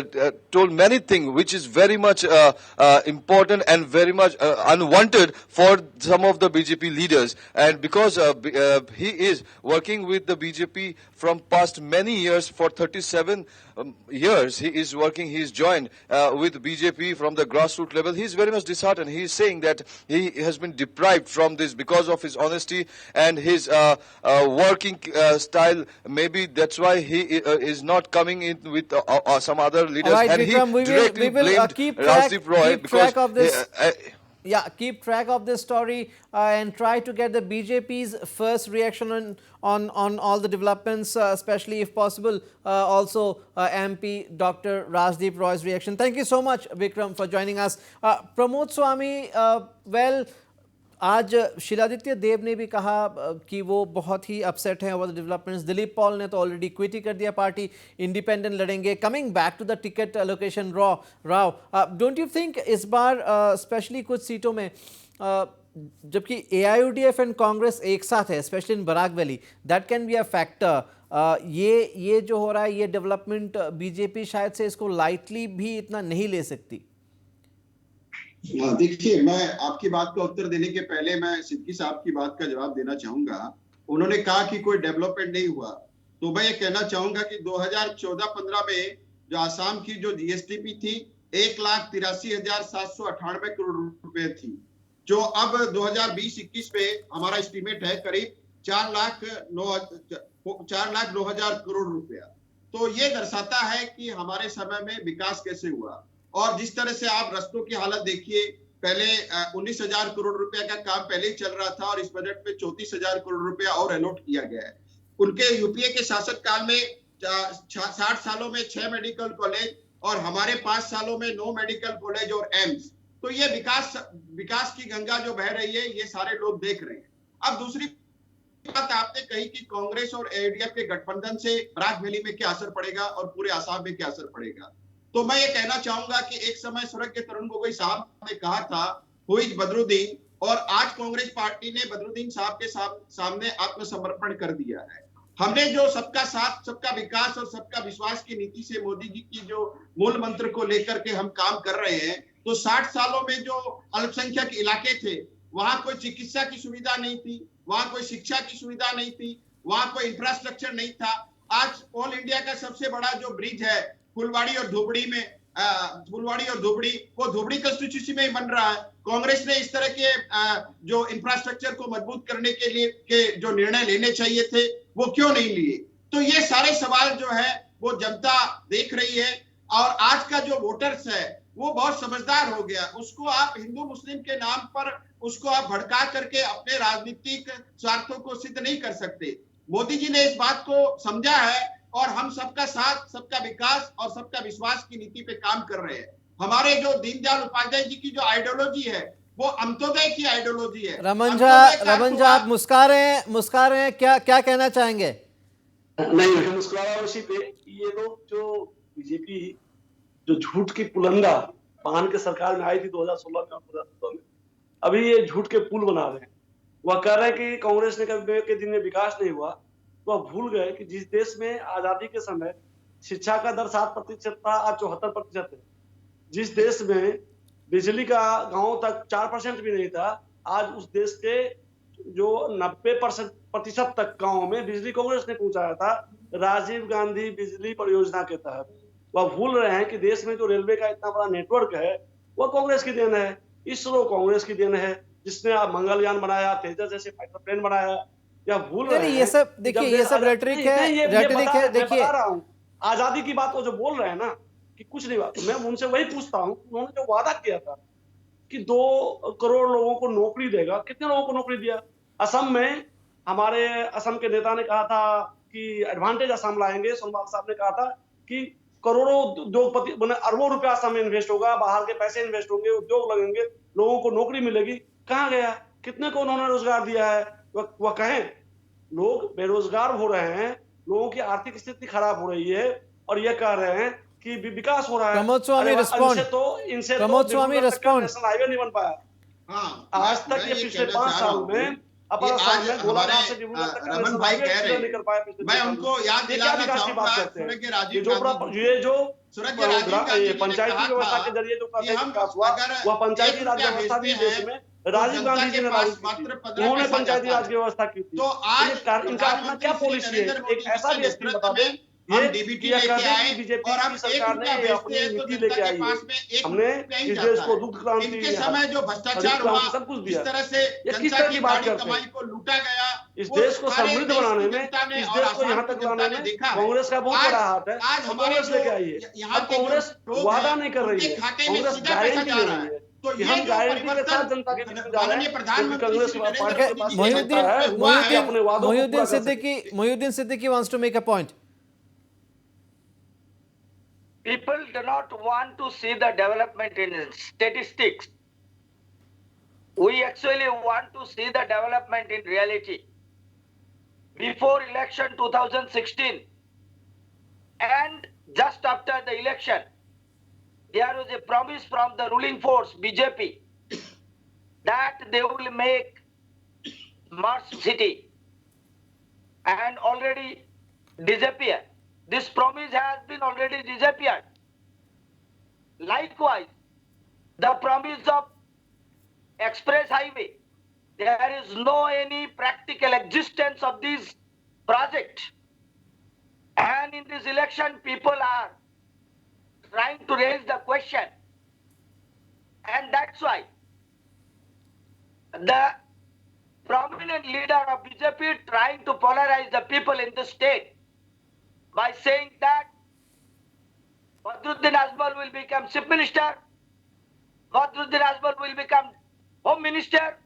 told many things which is very much important and very much unwanted for some of the BJP leaders. And because he is working with the BJP from past many years, for 37 years he is working, he is joined with BJP from the grassroots level. He is very much disheartened. He is saying that he has been deprived from this because of his honesty and his working style. Maybe that's why he is not coming in with some other leaders. Right, and Vikram, he directly blamed Rajdeep Roy because track of this. Keep track of this story and try to get the BJP's first reaction on all the developments, especially if possible, also MP Dr. Rajdeep Roy's reaction. Thank you so much, Vikram, for joining us. Pramod Swami, well, आज शीलादित्य देव ने भी कहा कि वो बहुत ही upset हैं over the developments. Dilip Paul ने तो ऑलरेडी क्विट ही कर दिया पार्टी, इंडिपेंडेंट लड़ेंगे. Coming back to the ticket allocation Rao, don't you think इस बार स्पेशली कुछ सीटों में जबकि AIUDF एंड कांग्रेस एक साथ है, specially in Barak valley, that can be a factor. ये जो हो रहा है, ये डेवलपमेंट बीजेपी शायद से इसको लाइटली भी इतना नहीं ले सकती. देखिए, मैं आपकी बात का उत्तर देने के पहले मैं सिद्दीकी साहब की बात का जवाब देना चाहूंगा. उन्होंने कहा कि कोई डेवलपमेंट नहीं हुआ, तो मैं ये कहना चाहूंगा कि 2014-15 में जो आसाम की जो GSDP थी 1,83,798 करोड़ रुपए थी, जो अब 2020-21 में हमारा एस्टिमेट है करीब 4,09,000 करोड़ रुपया. तो ये दर्शाता है कि हमारे समय में विकास कैसे हुआ। और जिस तरह से आप रस्तों की हालत देखिए, पहले 19,000 करोड़ रुपया का काम पहले ही चल रहा था और इस बजट में 34,000 करोड़ रुपया और अलॉट किया गया है। उनके यूपीए के शासन काल में 60 सालों में 6 मेडिकल कॉलेज और हमारे 5 सालों में 9 मेडिकल कॉलेज और एम्स। तो ये विकास की गंगा जो बह रही है, ये सारे लोग देख रहे हैं। अब दूसरी बात आपने कही कि कांग्रेस और एडीएफ के गठबंधन से बराक वैली में क्या असर पड़ेगा और पूरे आसाम में क्या असर पड़ेगा। तो मैं ये कहना चाहूंगा कि एक समय स्वर्गीय तरुण गोगोई साहब ने कहा था, हु इज बदरुद्दीन, और आज कांग्रेस पार्टी ने बदरुद्दीन साहब के सामने आत्मसमर्पण कर दिया है। हमने जो सबका साथ, सबका विकास और सबका विश्वास की नीति से मोदी जी की जो मूल मंत्र को लेकर के हम काम कर रहे हैं, तो 60 सालों में जो अल्पसंख्यक इलाके थे, वहां कोई चिकित्सा की सुविधा नहीं थी, वहां कोई शिक्षा की सुविधा नहीं थी, वहां कोई इंफ्रास्ट्रक्चर नहीं था। आज ऑल इंडिया का सबसे बड़ा जो ब्रिज है फुलवाड़ी और धोबड़ी में, वो धोबड़ी कंस्टिट्यूंसी में ही बन रहा है। कांग्रेस ने इस तरह के जो इंफ्रास्ट्रक्चर को मजबूत करने के लिए के जो निर्णय लेने चाहिए थे, वो क्यों नहीं लिए। तो ये सारे सवाल जो है वो जनता देख रही है। और आज का जो वोटर्स है वो बहुत समझदार हो गया। उसको आप हिंदू मुस्लिम के नाम पर उसको आप भड़का करके अपने राजनीतिक स्वार्थों को सिद्ध नहीं कर सकते। मोदी जी ने इस बात को समझा है और हम सबका साथ, सबका विकास और सबका विश्वास की नीति पे काम कर रहे हैं। हमारे जो दीनदयाल उपाध्याय जी की जो आइडियोलॉजी है वो अंत्योदय की आइडियोलॉजी है। रमन झा आप मुस्कुरा रहे हैं, क्या कहना चाहेंगे? नहीं, मुस्कुरा रहा हूं इसी पे। ये लोग जो बीजेपी जो झूठ की पुलंदा पान के सरकार में आई थी 2016 में और 2017 में, अभी ये झूठ के पुल बना रहे हैं। वह कह रहे हैं कि कांग्रेस ने कभी के दिन में विकास नहीं हुआ, तो वह भूल गए कि जिस देश में आजादी के समय शिक्षा का दर 7% था, आज 74% है। जिस देश में बिजली का गांव तक 4% भी नहीं था, आज उस देश के जो 90% तक गांव में बिजली कांग्रेस ने पहुंचाया था, राजीव गांधी बिजली परियोजना के तहत। वह भूल रहे हैं कि देश में जो रेलवे का इतना बड़ा नेटवर्क है वह कांग्रेस की देन है। इसरो कांग्रेस की देन है, जिसने आप मंगलयान बनाया, तेजस जैसे फाइटर प्लेन बनाया। या भूल रहे हैं ये सब देखिए, ये सब रेटरिक है। देखिए आजादी की बात वो जो बोल रहे हैं ना कि कुछ नहीं बात, मैं उनसे वही पूछता हूँ, उन्होंने जो वादा किया था कि 2 करोड़ लोगों को नौकरी देगा, कितने लोगों को नौकरी दिया? असम में हमारे असम के नेता ने कहा था कि एडवांटेज असम लाएंगे। सोनवाल साहब ने कहा था कि करोड़ों उद्योगपति, अरबों रुपया असम में इन्वेस्ट होगा, बाहर के पैसे इन्वेस्ट होंगे, उद्योग लगेंगे, लोगों को नौकरी मिलेगी। कहाँ गया? कितने को उन्होंने रोजगार दिया है? वह कहें लोग बेरोजगार हो रहे हैं, लोगों की आर्थिक स्थिति खराब हो रही है और ये कह रहे हैं कि विकास हो रहा है। प्रमोद स्वामी रिस्पॉन्ड, इनसे प्रमोद स्वामी रिस्पॉन्ड। नेशनल हाईवे नहीं बन पाया। हाँ, आज तक ये पिछले 5 साल में रमन भाई कह रहे हैं, मैं उनको याद दिलाना चाहूंगा स्वर्गीय राजीव गांधी, ये जो स्वर्गीय राजीव गांधी जी ने पंचायती व्यवस्था के जरिए जो विकास हुआ, वह पंचायती राज व्यवस्था भी देश में राजीव गांधी जी ने उन्होंने पंचायती राज की व्यवस्था की थी। तो आज इनका अपना क्या पॉलिसी है? एक ऐसा भी स्कीम बता दें हम डीबीटी लेके आए बीजेपी और हम की सरकार ने अपनी नीति लेके आई है। हमने इस देश को दुग्ध क्रांति, इनके समय जो भ्रष्टाचार हुआ, सब कुछ इस दिया। तरह से जनता की बाड़ी कमाई को लूटा गया, इस देश को समृद्ध बनाने में, इस देश को यहाँ तक लाने में कांग्रेस का बहुत बड़ा हाथ है। आज हमारे कांग्रेस लेके आई है। अब कांग्रेस वादा नहीं कर रही है, कांग्रेस गारंटी ले रही है। तो हम गारंटी के साथ जनता के बीच में जा रहे हैं। Congress Mohiuddin Siddiqui wants to make a point. People do not want to see the development in statistics. We actually want to see the development in reality. Before election 2016 and just after the election, there was a promise from the ruling force, BJP, that they will make Mars city and already disappear. This promise has been already disappeared. Likewise, the promise of express highway, there is no any practical existence of this project. And in this election, people are trying to raise the question. And that's why the prominent leader of BJP trying to polarize the people in the state. by saying that Badruddin Ajmal will become Chief Minister, Badruddin Ajmal will become Home Minister.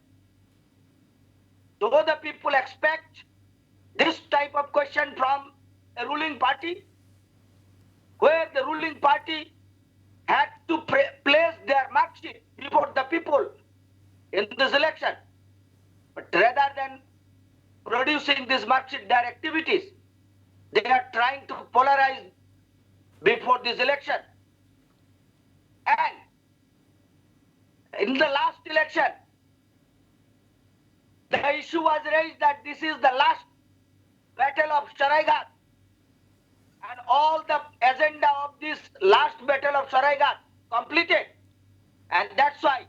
Do the people expect this type of question from a ruling party, where the ruling party had to place their mark sheet before the people in this election? But rather than producing this mark sheet, their activities, they are trying to polarize before this election. And in the last election, the issue was raised that this is the last battle of Saraigat, and all the agenda of this last battle of Saraigat completed, and that's why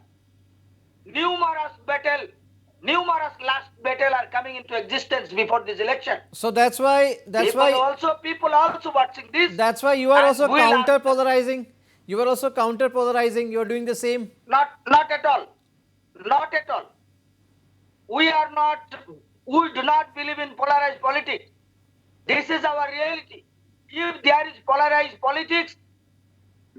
numerous last battle are coming into existence before this election. So that's why People also watching this. That's why you are and also will ask- counter polarizing. You are also counter polarizing. You are doing the same. Not at all. Not at all. We do not believe in polarized politics. This is our reality. If there is polarized politics,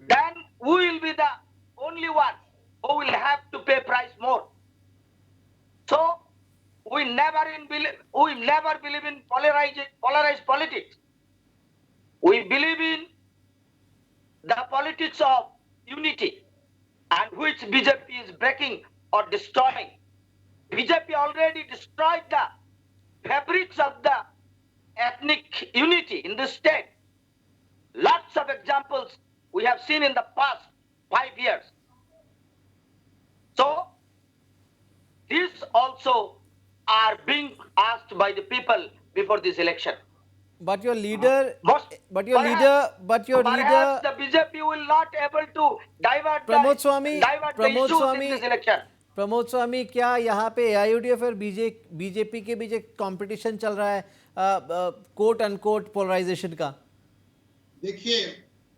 then we will be the only one who will have to pay price more. So we never believe in polarized politics. We believe in the politics of unity, and which BJP is breaking or destroying. BJP already destroyed the fabrics of the ethnic unity in this state. Lots of examples we have seen in the past 5 years. So these also are being asked by the people before this election. But your leader, Perhaps the BJP will not able to divert Pramod Swami, the issues in this election. Pramod स्वामी, क्या यहाँ पे AIUDF और BJP के बीच एक competition चल रहा है quote unquote polarisation का? देखिए,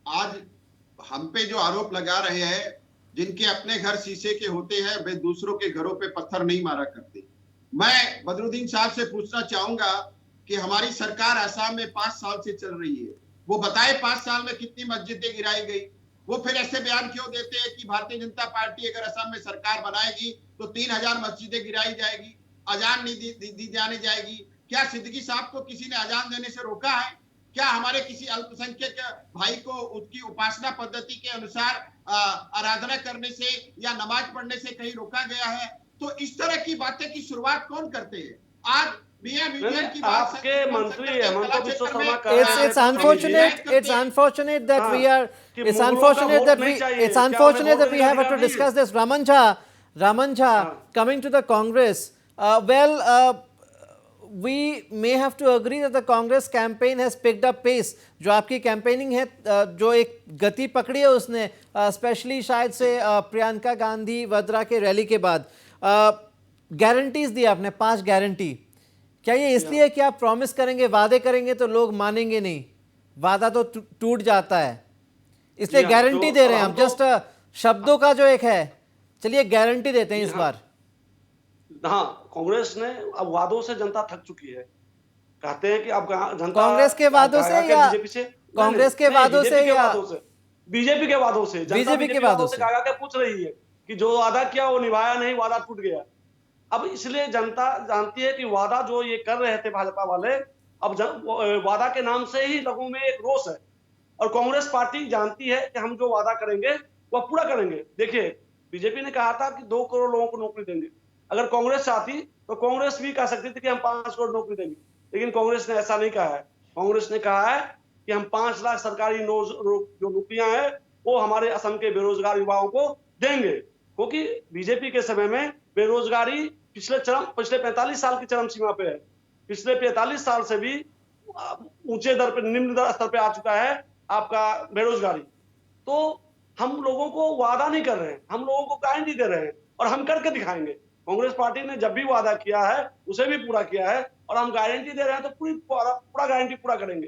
आज हम पे जो आरोप लगा रहे हैं, जिनके अपने घर शीशे के होते हैं, वे दूसरों के घरों पे पत्थर नहीं मारा करते। मैं बदरुद्दीन साहब से पूछना चाहूंगा कि हमारी सरकार असम में 5 साल से चल रही है, वो बताए 5 साल में कितनी मस्जिदें गिराई गई। वो फिर ऐसे बयान क्यों देते हैं कि भारतीय जनता पार्टी अगर असम में सरकार बनाएगी तो 3000 मस्जिदें गिराई जाएगी, अजान नहीं दी जाने जाएगी। क्या सिद्दीकी साहब को किसी ने अजान देने से रोका है? क्या हमारे किसी अल्पसंख्यक भाई को उसकी उपासना पद्धति के अनुसार आराधना करने से या नमाज पढ़ने से कहीं रोका गया है? तो इस तरह की बातें की शुरुआत कौन करते हैं? आज आपके मंत्री हेमंत बिश्व शर्मा का It's unfortunate that we have to discuss this. Raman Jha, coming to the Congress. We may have to agree that the Congress campaign has picked up pace. जो आपकी कैंपेनिंग है, जो एक गति पकड़ी है उसने, स्पेशली शायद से प्रियंका गांधी वड्रा के रैली के बाद गारंटीज दी आपने, 5 गारंटी। क्या ये इसलिए कि आप प्रॉमिस करेंगे, वादे करेंगे तो लोग मानेंगे नहीं? वादा तो टूट जाता है, इसलिए गारंटी दे रहे हैं हम। जस्ट शब्दों का जो एक है, चलिए गारंटी देते हैं इस बार। हाँ, कांग्रेस ने अब वादों से जनता थक चुकी है। कहते हैं कि अब जनता कांग्रेस के वादों से या कांग्रेस के वादों से या बीजेपी के वादों से, बीजेपी के वादों से पूछ रही है कि जो वादा किया वो निभाया नहीं, वादा टूट गया। अब इसलिए जनता जानती है कि वादा जो ये कर रहे थे भाजपा वाले, अब वादा के नाम से ही लोगों में एक रोष है, और कांग्रेस पार्टी जानती है कि हम जो वादा करेंगे वह पूरा करेंगे। देखिए, बीजेपी ने कहा था कि 2 करोड़ लोगों को नौकरी देंगे। अगर कांग्रेस चाहती तो कांग्रेस भी कह सकती थी कि हम 5 करोड़ नौकरी देंगे, लेकिन कांग्रेस ने ऐसा नहीं कहा है। कांग्रेस ने कहा है कि हम 5 लाख सरकारी जो नौकरियां हैं वो हमारे असम के बेरोजगार युवाओं को देंगे, क्योंकि बीजेपी के समय में बेरोजगारी पिछले 45 साल की चरम सीमा पे है। पिछले 45 साल से भी ऊंचे दर पे, निम्न स्तर पे आ चुका है आपका बेरोजगारी। तो हम लोगों को वादा नहीं कर रहे हैं, हम लोगों को गारंटी दे रहे हैं, और हम करके दिखाएंगे। कांग्रेस पार्टी ने जब भी वादा किया है उसे भी पूरा किया है, और हम गारंटी दे रहे हैं तो पूरा गारंटी पूरा करेंगे।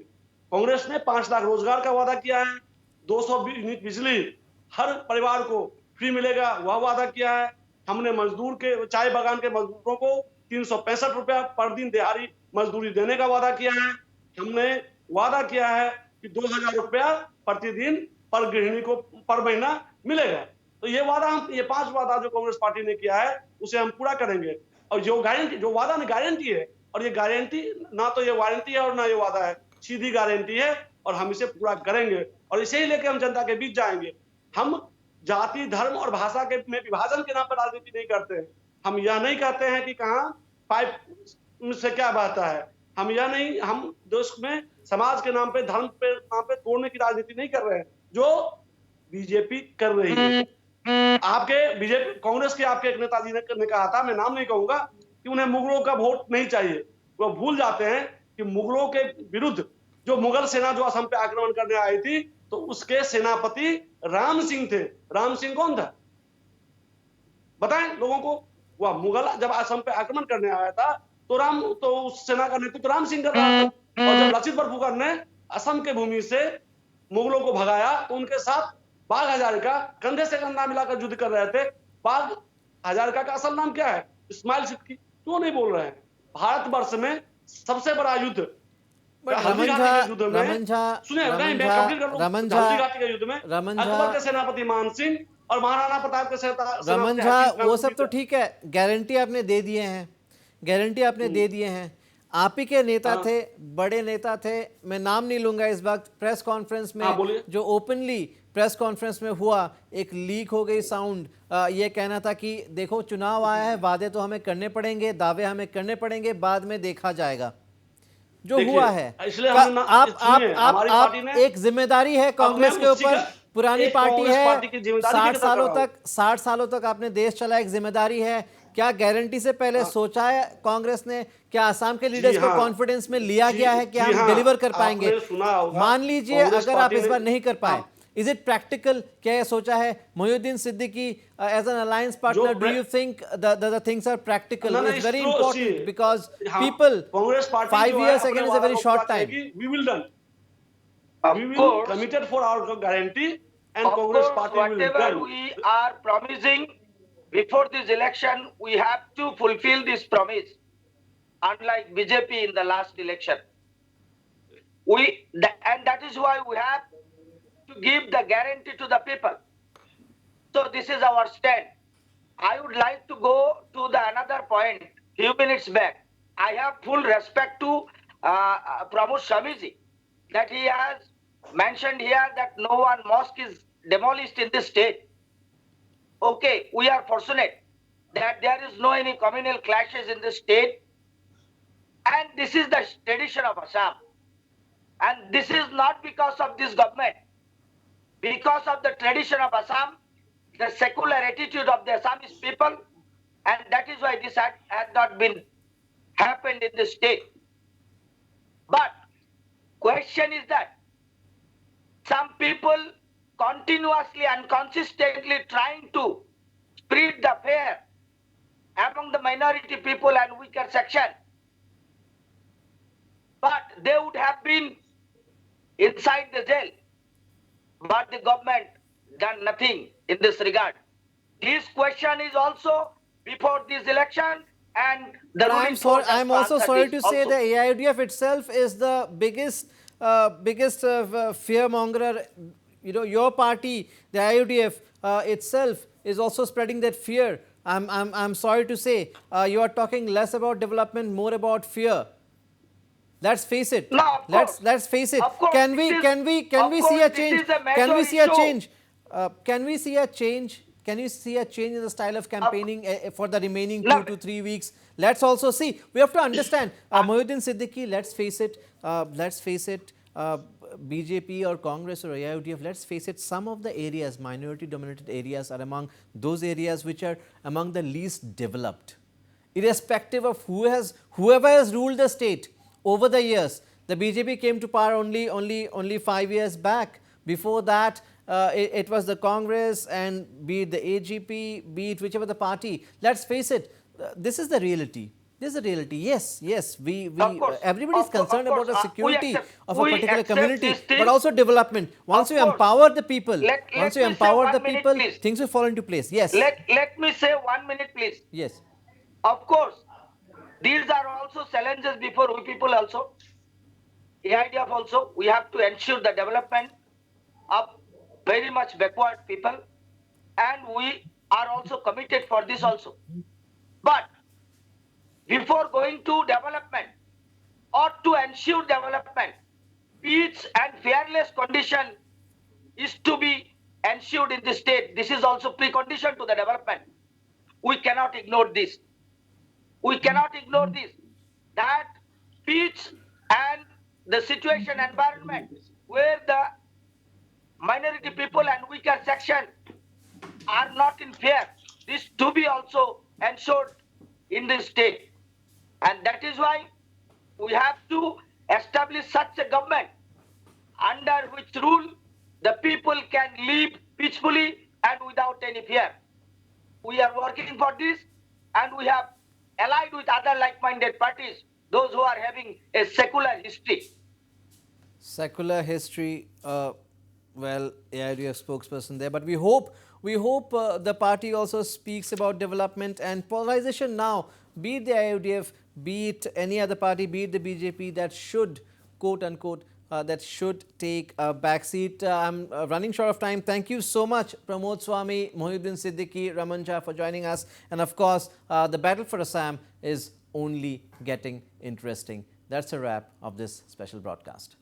कांग्रेस ने 5 लाख रोजगार का वादा किया है, 200 यूनिट बिजली हर परिवार को फ्री मिलेगा, वह वादा किया है। हमने मजदूर के, चाय बागान के मजदूरों को 365 रुपया पर दिन दिहाड़ी मजदूरी देने का वादा किया है। हमने वादा किया है कि 2,000 रुपया प्रतिदिन पर गृहिणी को पर महीना मिलेगा। तो ये वादा हम, ये 5 वादा जो कांग्रेस पार्टी ने किया है उसे हम पूरा करेंगे। और जो गारंटी, जो वादा नहीं गारंटी है, और ये गारंटी ना तो ये वारंटी है और ना ये वादा है, सीधी गारंटी है और हम इसे पूरा करेंगे और इसे ही लेकर हम जनता के बीच जाएंगे। हम जाति, धर्म और भाषा के में विभाजन के नाम पर राजनीति नहीं करते हैं। हम यह नहीं कहते हैं कि कहाँ पाइप से क्या बहता है। हम यह नहीं, हम देश में समाज के नाम पे, धर्म पे नाम पे तोड़ने की राजनीति नहीं कर रहे हैं जो बीजेपी कर रही है। आपके बीजेपी कांग्रेस के आपके एक नेताजी ने कहा था, मैं नाम नहीं कहूंगा, कि उन्हें मुगलों का वोट नहीं चाहिए। वो भूल जाते हैं कि मुगलों के विरुद्ध जो मुगल सेना जो असम पे आक्रमण करने आई थी, तो उसके सेनापति राम सिंह थे। राम सिंह कौन था बताएं लोगों को? वह मुगल जब असम पे आक्रमण करने आया था तो उस सेना का नेतृत्व राम सिंह कर रहा था। और जब लचित बरफुकन ने असम के भूमि से मुगलों को भगाया तो उनके साथ बाघ हजारिका कंधे से कंधा मिलाकर युद्ध कर रहे थे। बाघ हजारिका का असल नाम क्या है? इस्माइल सिद्दीकी। क्यों नहीं बोल रहे हैं? भारतवर्ष में सबसे बड़ा युद्ध हल्दी घाटी के युद्ध में, सुनिए हल्दी घाटी के युद्ध में अकबर के सेनापति मान सिंह और महाराणा प्रताप के रमन झा, वो सब तो ठीक है, गारंटी आपने दे दिए हैं, गारंटी आपने दे दिए हैं। आप ही के नेता थे, बड़े नेता थे, मैं नाम नहीं लूंगा इस वक्त, प्रेस कॉन्फ्रेंस में जो ओपनली प्रेस कॉन्फ्रेंस में हुआ, एक लीक हो गई साउंड, ये कहना था कि देखो चुनाव आया है, वादे तो हमें करने पड़ेंगे, दावे हमें करने पड़ेंगे, बाद में देखा जाएगा। जो हुआ है, आप एक जिम्मेदारी है कांग्रेस के ऊपर, पुरानी पार्टी है, 60 सालों तक आपने देश चला, एक जिम्मेदारी है। क्या गारंटी से पहले सोचा है कांग्रेस ने? क्या असम के लीडर्स को कॉन्फिडेंस में लिया गया है कि हम डिलीवर कर पाएंगे? मान लीजिए अगर आप इस बार नहीं कर पाए, इज इट प्रैक्टिकल? क्या ये सोचा है? Mohiuddin Siddiqui as an alliance partner, do you think the things are practical? It's very important because people, 5 years again is a very short time. We will done. We will committed for our guarantee and Congress party will done. Whatever we are promising before this election, we have to fulfill this promise. Unlike BJP in the last election, and that is why we have to give the guarantee to the people. So this is our stand. I would like to go to the another point. Few minutes back, I have full respect to Pramod Shamiji that he has mentioned here that no one mosque is demolished in this state. Okay, we are fortunate that there is no any communal clashes in this state, and this is the tradition of Assam. And this is not because of this government, because of the tradition of Assam, the secular attitude of the Assamese people, and that is why this had not been happened in the state. But question is that some people continuously and consistently trying to spread the fear among the minority people and weaker section, but they would have been inside the jail, but the government done nothing in this regard. This question is also before this election, and the I'm also sorry to say the AIUDF itself is the biggest fearmonger. You know, your party, the AIUDF itself, is also spreading that fear. I'm sorry to say, you are talking less about development, more about fear. Let's face it. No, let's face it. Can we see a change? Can we see a change? Can we see a change? Can you see a change in the style of campaigning for the remaining 2 to 3 weeks? Let's also see. We have to understand. Mohiuddin Siddiqui, let's face it. BJP or Congress or AIUDF, let's face it, some of the areas, minority dominated areas, are among those areas which are among the least developed. Irrespective of whoever has ruled the state over the years. The BJP came to power only 5 years back. Before that, it was the Congress, and be it the AGP, be it whichever the party. Let's face it, this is the reality. This is the reality. Yes, everybody is concerned about the security of a particular community, but also development. Once you empower the people, things will fall into place. Yes. Let me say 1 minute, please. Yes. Of course, these are also challenges before we people also. AIDF also, we have to ensure the development of very much backward people, and we are also committed for this also. But before going to development or to ensure development, peace and fearless condition is to be ensured in the state. This is also precondition to the development. We cannot ignore this. We cannot ignore this. That peace and the situation environment where the minority people and weaker section are not in fear. This to be also ensured in the state. And that is why we have to establish such a government under which rule the people can live peacefully and without any fear. We are working for this, and we have allied with other like-minded parties, those who are having a secular history. Secular history, well, AIDF spokesperson there, but we hope the party also speaks about development and polarization now, be it the AIDF, be it any other party, be it the BJP, that should, quote unquote, that should take a backseat. I'm running short of time. Thank you so much, Pramod Swami, Mohiuddin Siddiqui, Raman Jha, for joining us. And of course, the battle for Assam is only getting interesting. That's a wrap of this special broadcast.